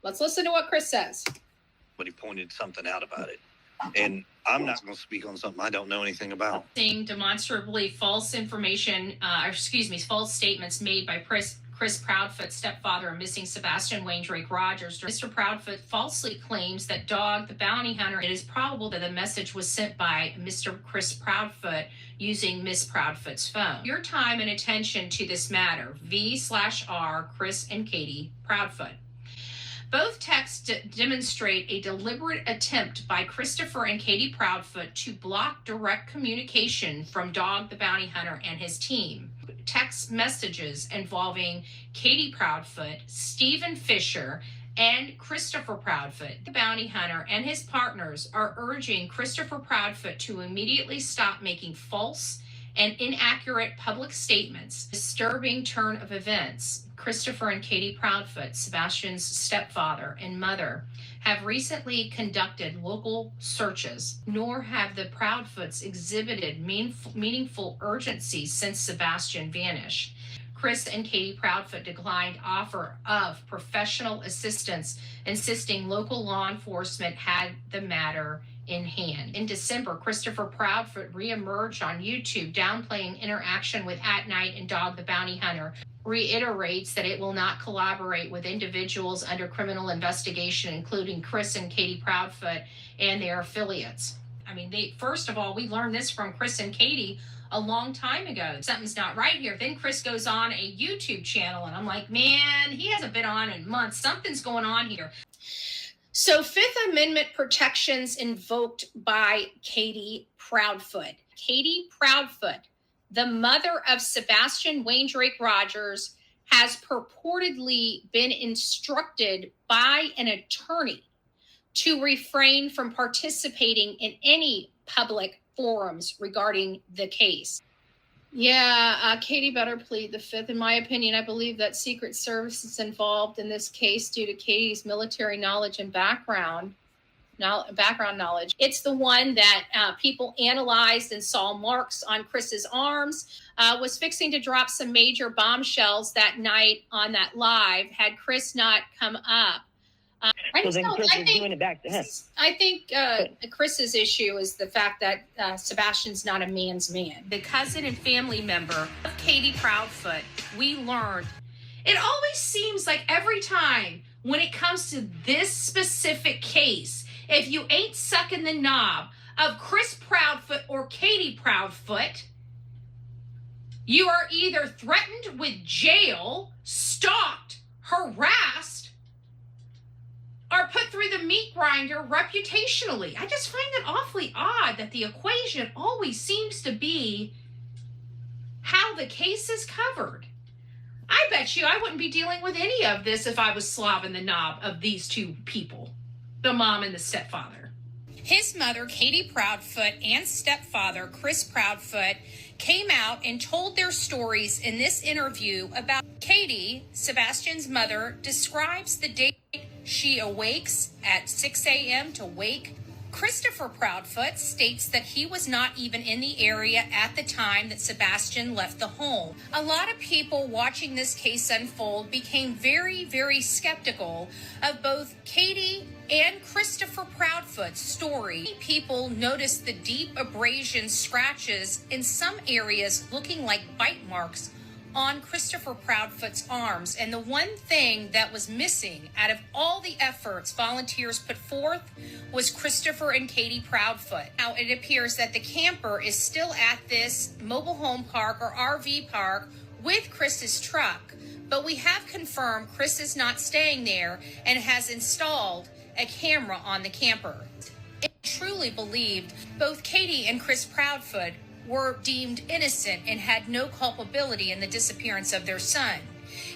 Let's listen to what Chris says. But he pointed something out about it. And I'm not going to speak on something I don't know anything about. Saying demonstrably false information, false statements made by Chris Proudfoot's stepfather and missing Sebastian Wayne Drake Rogers. Mr. Proudfoot falsely claims that Dog, the bounty hunter, it is probable that the message was sent by Mr. Chris Proudfoot using Miss Proudfoot's phone. Your time and attention to this matter, V/R, Chris and Katie Proudfoot. Both texts demonstrate a deliberate attempt by Christopher and Katie Proudfoot to block direct communication from Dog the Bounty Hunter and his team. Text messages involving Katie Proudfoot, Stephen Fisher, and Christopher Proudfoot, the bounty hunter, and his partners are urging Christopher Proudfoot to immediately stop making false and inaccurate public statements. Disturbing turn of events. Christopher and Katie Proudfoot, Sebastian's stepfather and mother, have recently conducted local searches, nor have the Proudfoots exhibited meaningful urgency since Sebastian vanished. Chris and Katie Proudfoot declined offer of professional assistance, insisting local law enforcement had the matter in hand. In December, Christopher Proudfoot reemerged on YouTube, downplaying interaction with At Night and Dog the Bounty Hunter, reiterates that it will not collaborate with individuals under criminal investigation, including Chris and Katie Proudfoot and their affiliates. I mean, first of all, we learned this from Chris and Katie a long time ago. Something's not right here. Then Chris goes on a YouTube channel, and I'm like, man, he hasn't been on in months. Something's going on here. So Fifth Amendment protections invoked by Katie Proudfoot. Katie Proudfoot, the mother of Sebastian Wayne Drake Rogers, has purportedly been instructed by an attorney to refrain from participating in any public forums regarding the case. Yeah, Katie better plead the Fifth. In my opinion, I believe that Secret Service is involved in this case due to Katie's military knowledge and background knowledge. It's the one that people analyzed and saw marks on Chris's arms, was fixing to drop some major bombshells that night on that live had Chris not come up. I think Chris's issue is the fact that Sebastian's not a man's man. The cousin and family member of Katie Proudfoot, we learned. It always seems like every time when it comes to this specific case, if you ain't sucking the knob of Chris Proudfoot or Katie Proudfoot, you are either threatened with jail, stalked, harassed, or put through the meat grinder reputationally. I just find it awfully odd that the equation always seems to be how the case is covered. I bet you I wouldn't be dealing with any of this if I was slobbing the knob of these two people, the mom and the stepfather. His mother, Katie Proudfoot, and stepfather, Chris Proudfoot, came out and told their stories in this interview about Katie, Sebastian's mother, describes the day she awakes at 6 a.m. to wake. Christopher Proudfoot states that he was not even in the area at the time that Sebastian left the home. A lot of people watching this case unfold became very, very skeptical of both Katie and Christopher Proudfoot's story. People noticed the deep abrasion scratches in some areas looking like bite marks on Christopher Proudfoot's arms. And the one thing that was missing out of all the efforts volunteers put forth was Christopher and Katie Proudfoot. Now, it appears that the camper is still at this mobile home park or RV park with Chris's truck, but we have confirmed Chris is not staying there and has installed a camera on the camper. It truly believed both Katie and Chris Proudfoot were deemed innocent and had no culpability in the disappearance of their son.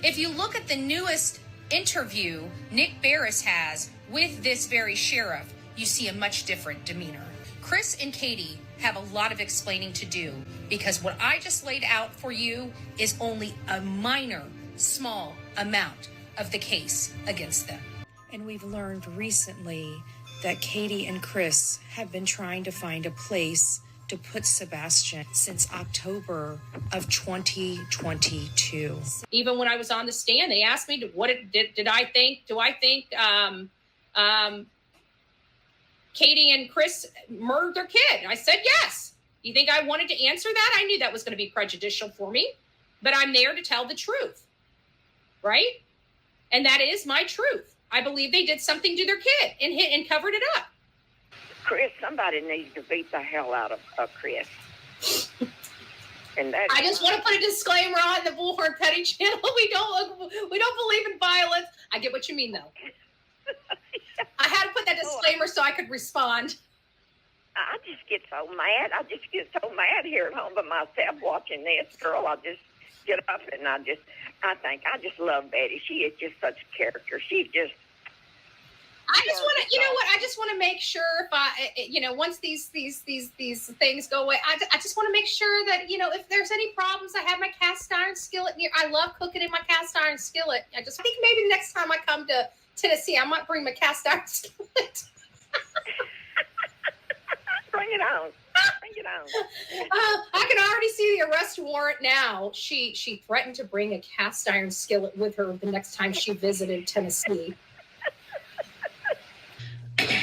If you look at the newest interview Nick Barris has with this very sheriff, you see a much different demeanor. Chris and Katie have a lot of explaining to do, because what I just laid out for you is only a minor, small amount of the case against them. And we've learned recently that Katie and Chris have been trying to find a place to put Sebastian since October of 2022. Even when I was on the stand, they asked me, "What did I think? Do I think Katie and Chris murdered their kid?" I said yes. You think I wanted to answer that? I knew that was going to be prejudicial for me, but I'm there to tell the truth, right? And that is my truth. I believe they did something to their kid and covered it up. Chris, somebody needs to beat the hell out of Chris. And that I just want to put a disclaimer on the Bullhorn Betty channel. We don't believe in violence. I get what you mean, though. I had to put that disclaimer so I could respond. I just get so mad. I just get so mad here at home by myself watching this girl. I just get up and I just love Betty. She is just such a character. She's just. I just want to, I just want to make sure if once these things go away, I just want to make sure that, if there's any problems, I have my cast iron skillet near. I love cooking in my cast iron skillet. I think maybe next time I come to Tennessee, I might bring my cast iron skillet. Bring it on. Bring it on. I can already see the arrest warrant now. She threatened to bring a cast iron skillet with her the next time she visited Tennessee.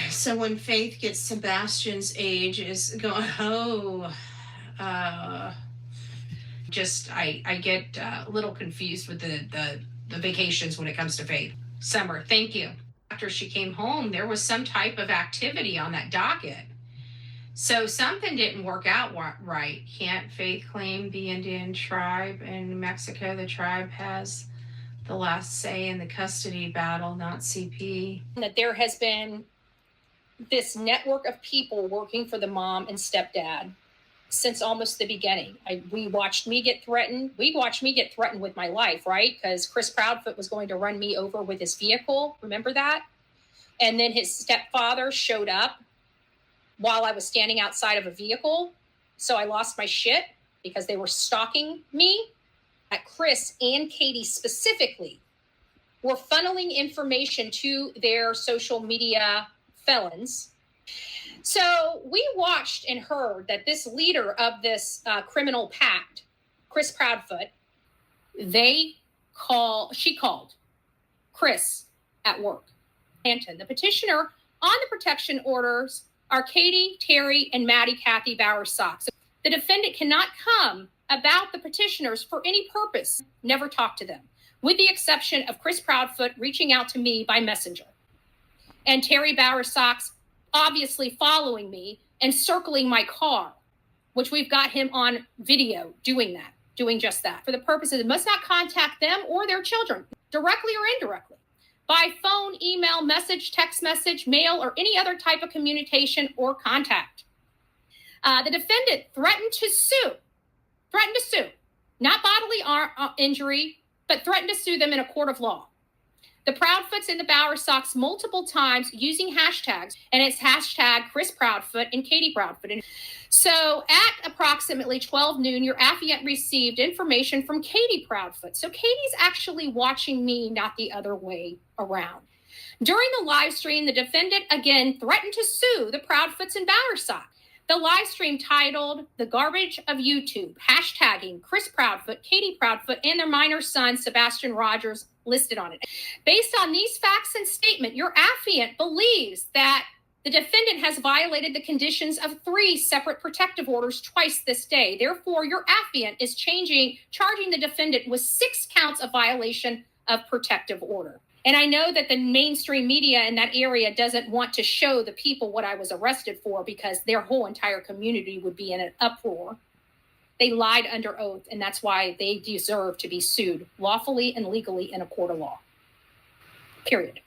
So when Faith gets Sebastian's age is going, I get a little confused with the vacations when it comes to Faith. Summer, thank you. After she came home, there was some type of activity on that docket. So something didn't work out right. Can't Faith claim the Indian tribe in Mexico? The tribe has the last say in the custody battle, not CP. That there has been this network of people working for the mom and stepdad since almost the beginning. We watched me get threatened. We watched me get threatened with my life, right? Because Chris Proudfoot was going to run me over with his vehicle. Remember that? And then his stepfather showed up while I was standing outside of a vehicle. So I lost my shit because they were stalking me. Chris and Katie specifically were funneling information to their social media felons. So we watched and heard that this leader of this criminal pact, Chris Proudfoot, she called Chris at work. Anton, the petitioner on the protection orders are Katie, Terry, and Maddie Kathy Bauer-Sox. The defendant cannot come about the petitioners for any purpose, never talk to them, with the exception of Chris Proudfoot reaching out to me by messenger. And Terry Bauer-Sox obviously following me and circling my car, which we've got him on video doing just that. For the purposes, it must not contact them or their children, directly or indirectly, by phone, email, message, text message, mail, or any other type of communication or contact. The defendant threatened to sue, not bodily injury, but threatened to sue them in a court of law. The Proudfoots and the Bauer-Sox multiple times using hashtags, and it's hashtag Chris Proudfoot and Katie Proudfoot. And so at approximately 12 noon, your affiant received information from Katie Proudfoot. So Katie's actually watching me, not the other way around. During the live stream, the defendant again threatened to sue the Proudfoots and Bauer-Sox. The live stream titled The Garbage of YouTube, hashtagging Chris Proudfoot, Katie Proudfoot, and their minor son, Sebastian Rogers, listed on it. Based on these facts and statement, your affiant believes that The defendant has violated the conditions of 3 separate protective orders twice this day. Therefore, your affiant is charging the defendant with 6 counts of violation of protective order. And I know that the mainstream media in that area doesn't want to show the people what I was arrested for because their whole entire community would be in an uproar. They lied under oath, and that's why they deserve to be sued lawfully and legally in a court of law. Period.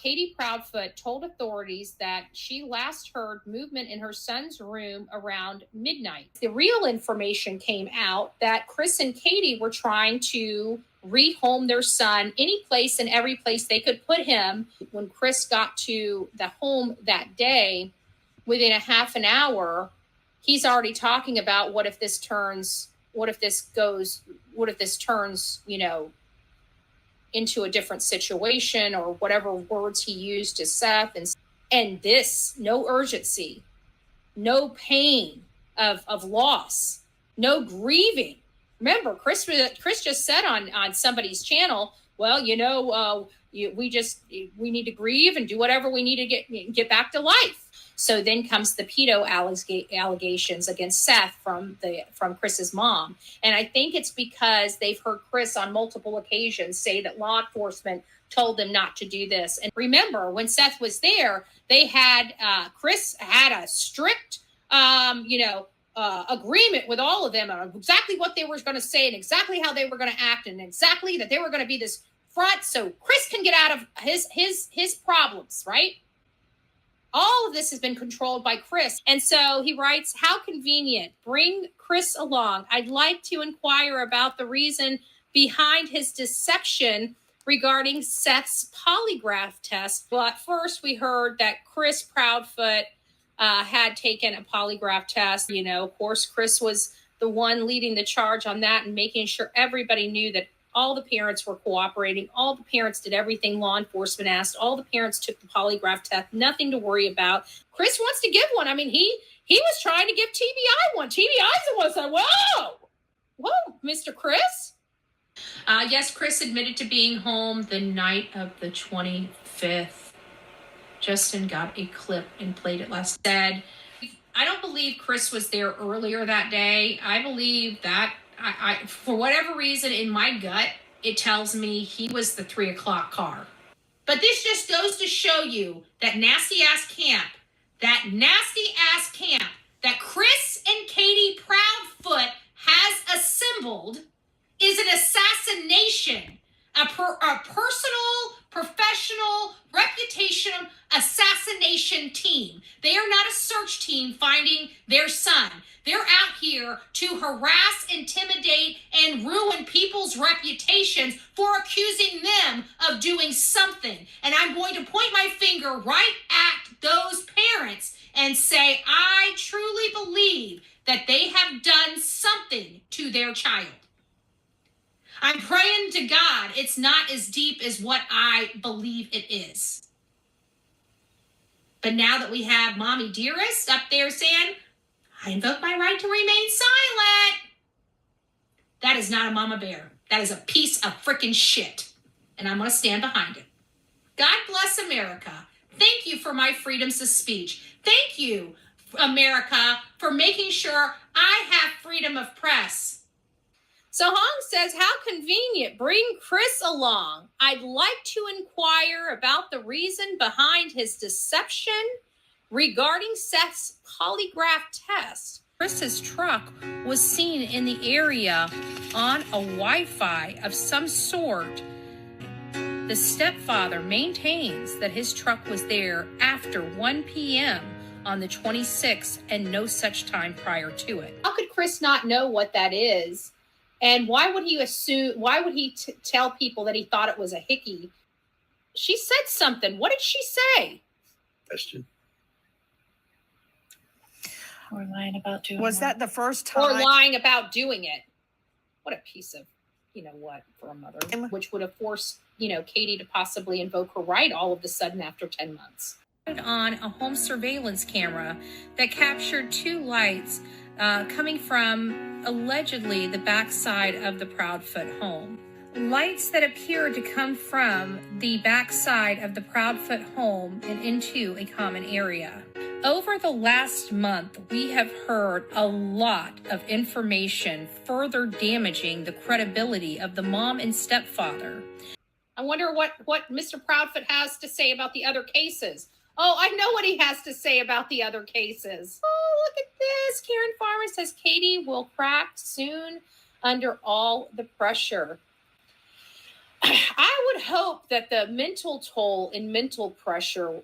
Katie Proudfoot told authorities that she last heard movement in her son's room around midnight. The real information came out that Chris and Katie were trying to rehome their son any place and every place they could put him. When Chris got to the home that day, within a half an hour, he's already talking about what if this turns, into a different situation, or whatever words he used to Seth. And this, no urgency, no pain of loss, no grieving. Remember, Chris just said on somebody's channel, well, we need to grieve and do whatever we need to get back to life. So then comes the pedo allegations against Seth from Chris's mom. And I think it's because they've heard Chris on multiple occasions say that law enforcement told them not to do this. And remember, when Seth was there, they had Chris had a strict agreement with all of them on exactly what they were going to say and exactly how they were going to act, and exactly that they were going to be this front so Chris can get out of his problems, right? All of this has been controlled by Chris. And so he writes, how convenient. Bring Chris along. I'd like to inquire about the reason behind his deception regarding Seth's polygraph test. But first we heard that Chris Proudfoot had taken a polygraph test. Of course, Chris was the one leading the charge on that and making sure everybody knew that all the parents were cooperating. All the parents did everything law enforcement asked. All the parents took the polygraph test. Nothing to worry about. Chris wants to give one. I mean, he was trying to give TBI one. TBI's the one saying, whoa, Mr. Chris. Yes, Chris admitted to being home the night of the 25th. Justin got a clip and played it last. Said, I don't believe Chris was there earlier that day. I believe that I for whatever reason in my gut, it tells me he was the 3 o'clock car. But this just goes to show you that nasty ass camp that Chris and Katie Proudfoot has assembled is an assassination, a personal, professional, reputation assassination team. They are not a search team finding their son. They're out here to harass, intimidate, and ruin people's reputations for accusing them of doing something. And I'm going to point my finger right at those parents and say, I truly believe that they have done something to their child. I'm praying to God it's not as deep as what I believe it is. But now that we have Mommy Dearest up there saying, I invoke my right to remain silent, that is not a mama bear. That is a piece of freaking shit. And I'm going to stand behind it. God bless America. Thank you for my freedoms of speech. Thank you, America, for making sure I have freedom of press. So Hong says, how convenient. Bring Chris along. I'd like to inquire about the reason behind his deception regarding Seth's polygraph test. Chris's truck was seen in the area on a Wi-Fi of some sort. The stepfather maintains that his truck was there after 1 p.m. on the 26th and no such time prior to it. How could Chris not know what that is? And why would he assume, tell people that he thought it was a hickey? She said something. What did she say? Question. Or lying about doing Was that the first time? Or lying about doing it. What a piece of, for a mother, which would have forced, Katie to possibly invoke her right all of a sudden after 10 months. On a home surveillance camera that captured 2 lights coming from allegedly the backside of the Proudfoot home. Lights that appeared to come from the backside of the Proudfoot home and into a common area. Over the last month, we have heard a lot of information further damaging the credibility of the mom and stepfather. I wonder what Mr. Proudfoot has to say about the other cases. Oh, I know what he has to say about the other cases. Oh, look at this. Karen Farmer says Katie will crack soon under all the pressure. I would hope that the mental toll and mental pressure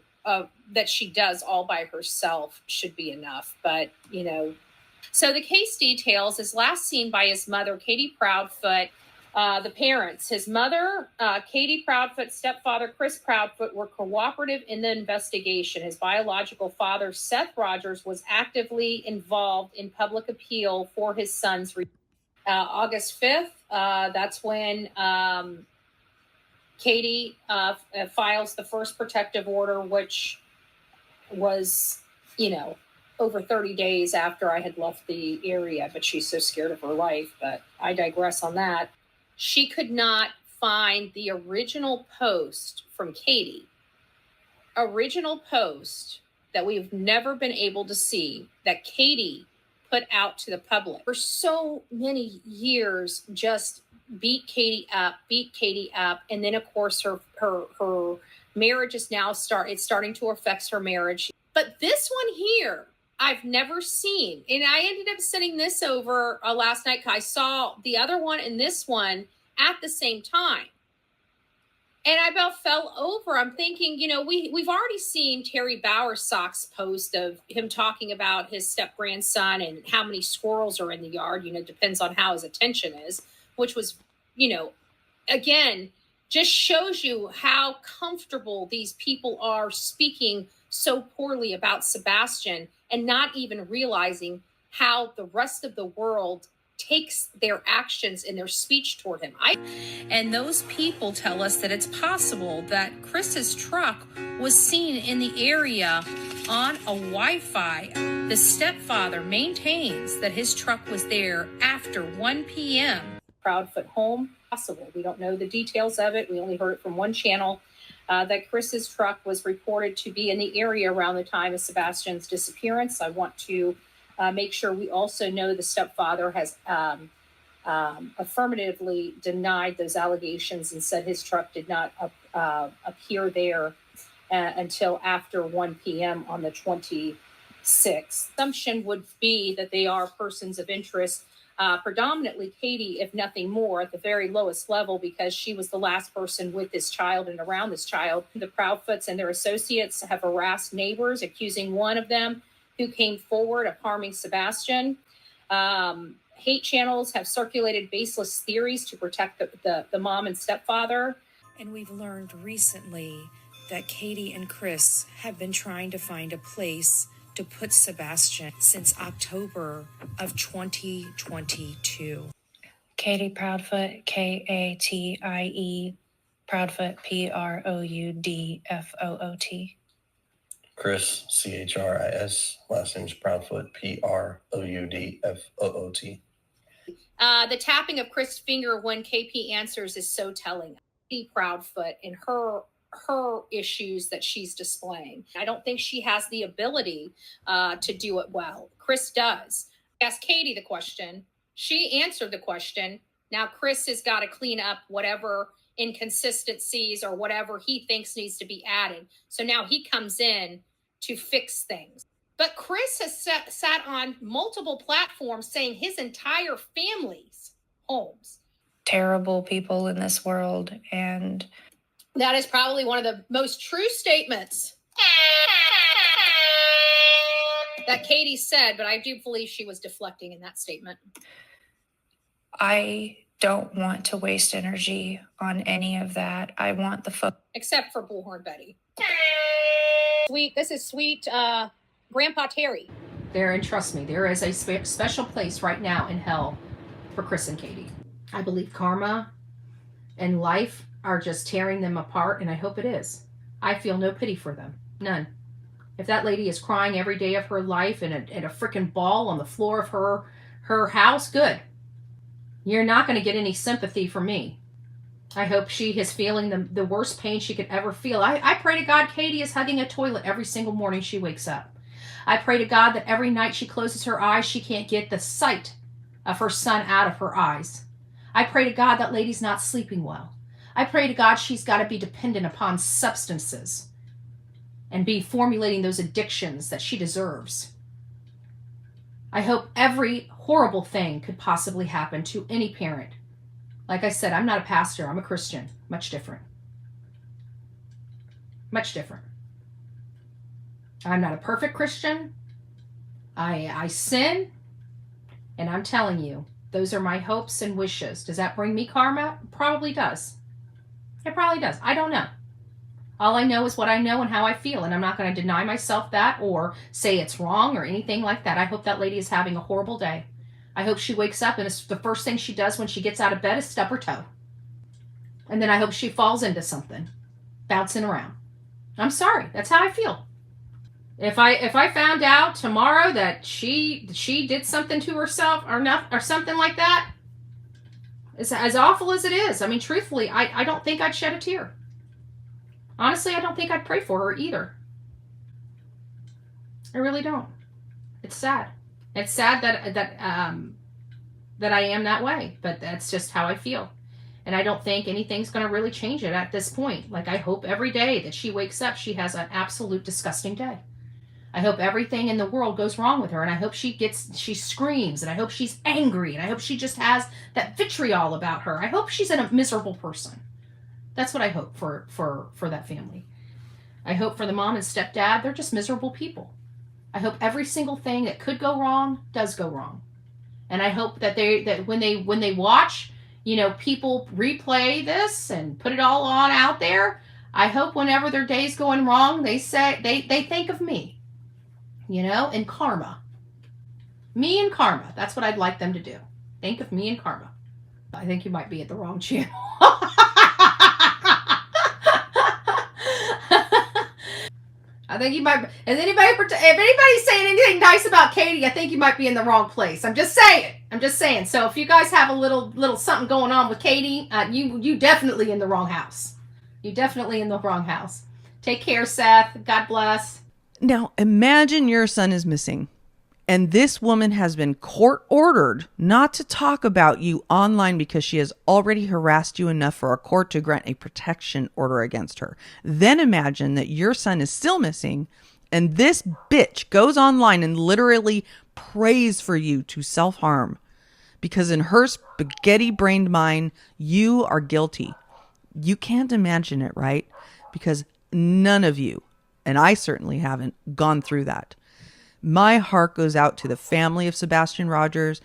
that she does all by herself should be enough. But, so the case details is last seen by his mother, Katie Proudfoot, the parents. His mother, Katie Proudfoot, stepfather, Chris Proudfoot, were cooperative in the investigation. His biological father, Seth Rogers, was actively involved in public appeal for his son's August 5th. That's when Katie files the first protective order, which was, over 30 days after I had left the area, but she's so scared of her life. But I digress on that. She could not find the original post from Katie. Original post that we've never been able to see that Katie put out to the public. For so many years, just beat Katie up. And then, of course, her marriage is now starting to affect her marriage. But this one here, I've never seen. And I ended up sending this over last night. I saw the other one and this one at the same time. And I about fell over. I'm thinking, we've already seen Terry Bowersock's post of him talking about his step-grandson and how many squirrels are in the yard. Depends on how his attention is, which was, again, just shows you how comfortable these people are speaking so poorly about Sebastian and not even realizing how the rest of the world takes their actions and their speech toward him. And those people tell us that it's possible that Chris's truck was seen in the area on a Wi-Fi. The stepfather maintains that his truck was there after 1 p.m. Proudfoot home, possible. We don't know the details of it. We only heard it from one channel that Chris's truck was reported to be in the area around the time of Sebastian's disappearance. I want to make sure we also know the stepfather has affirmatively denied those allegations and said his truck did not appear there until after 1 p.m. on the 26th. Assumption would be that they are persons of interest, predominantly Katie, if nothing more, at the very lowest level, because she was the last person with this child and around this child. The Proudfoots and their associates have harassed neighbors, accusing one of them who came forward of harming Sebastian. Hate channels have circulated baseless theories to protect the mom and stepfather. And we've learned recently that Katie and Chris have been trying to find a place to put Sebastian since October of 2022. Katie Proudfoot, Katie Proudfoot, Proudfoot. Chris, Chris, last name's Proudfoot, Proudfoot. The tapping of Chris' finger when KP answers is so telling. Katie Proudfoot and her issues that she's displaying. I don't think she has the ability to do it well. Chris does. Ask Katie the question. She answered the question. Now Chris has got to clean up whatever inconsistencies or whatever he thinks needs to be added. So now he comes in to fix things. But Chris has sat on multiple platforms saying his entire family's homes. Terrible people in this world, and that is probably one of the most true statements that Katie said, but I do believe she was deflecting in that statement. I don't want to waste energy on any of that. I want the except for Bullhorn Betty. This is sweet Grandpa Terry. And trust me, there is a special place right now in hell for Chris and Katie. I believe karma and life are just tearing them apart, and I hope it is. I feel no pity for them. None. If that lady is crying every day of her life in a freaking ball on the floor of her house, good. You're not going to get any sympathy from me. I hope she is feeling the worst pain she could ever feel. I pray to God Katie is hugging a toilet every single morning she wakes up. I pray to God that every night she closes her eyes, she can't get the sight of her son out of her eyes. I pray to God that lady's not sleeping well. I pray to God she's got to be dependent upon substances and be formulating those addictions that she deserves. I hope every horrible thing could possibly happen to any parent. Like I said, I'm not a pastor. I'm a Christian. Much different. Much different. I'm not a perfect Christian. I sin. And I'm telling you, those are my hopes and wishes. Does that bring me karma? Probably does. It probably does. I don't know. All I know is what I know and how I feel. And I'm not going to deny myself that or say it's wrong or anything like that. I hope that lady is having a horrible day. I hope she wakes up and it's the first thing she does when she gets out of bed is stub her toe. And then I hope she falls into something, bouncing around. I'm sorry. That's how I feel. If I found out tomorrow that she did something to herself or something like that, as awful as it is, I mean, truthfully, I don't think I'd shed a tear. Honestly, I don't think I'd pray for her either. I really don't. It's sad. It's sad that I am that way, but that's just how I feel. And I don't think anything's going to really change it at this point. Like, I hope every day that she wakes up, she has an absolute disgusting day. I hope everything in the world goes wrong with her, and I hope she screams, and I hope she's angry, and I hope she just has that vitriol about her. I hope she's a miserable person. That's what I hope for that family. I hope for the mom and stepdad, they're just miserable people. I hope every single thing that could go wrong does go wrong. And I hope that when they watch, people replay this and put it all on out there, I hope whenever their day's going wrong, they say they think of me. And karma. Me and karma. That's what I'd like them to do. Think of me and karma. I think you might be at the wrong channel. I think you might. If anybody's saying anything nice about Katie, I think you might be in the wrong place. I'm just saying. So if you guys have a little something going on with Katie, you definitely in the wrong house. You definitely in the wrong house. Take care, Seth. God bless. Now, imagine your son is missing, and this woman has been court-ordered not to talk about you online because she has already harassed you enough for a court to grant a protection order against her. Then imagine that your son is still missing, and this bitch goes online and literally prays for you to self-harm because in her spaghetti-brained mind, you are guilty. You can't imagine it, right? Because none of you, and I certainly haven't, gone through that. My heart goes out to the family of Sebastian Rogers.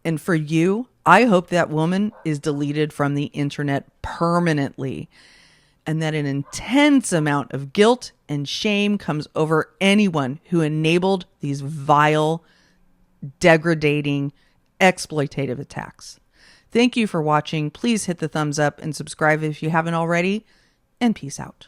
And for you, I hope that woman is deleted from the internet permanently. And that an intense amount of guilt and shame comes over anyone who enabled these vile, degrading, exploitative attacks. Thank you for watching. Please hit the thumbs up and subscribe if you haven't already. And peace out.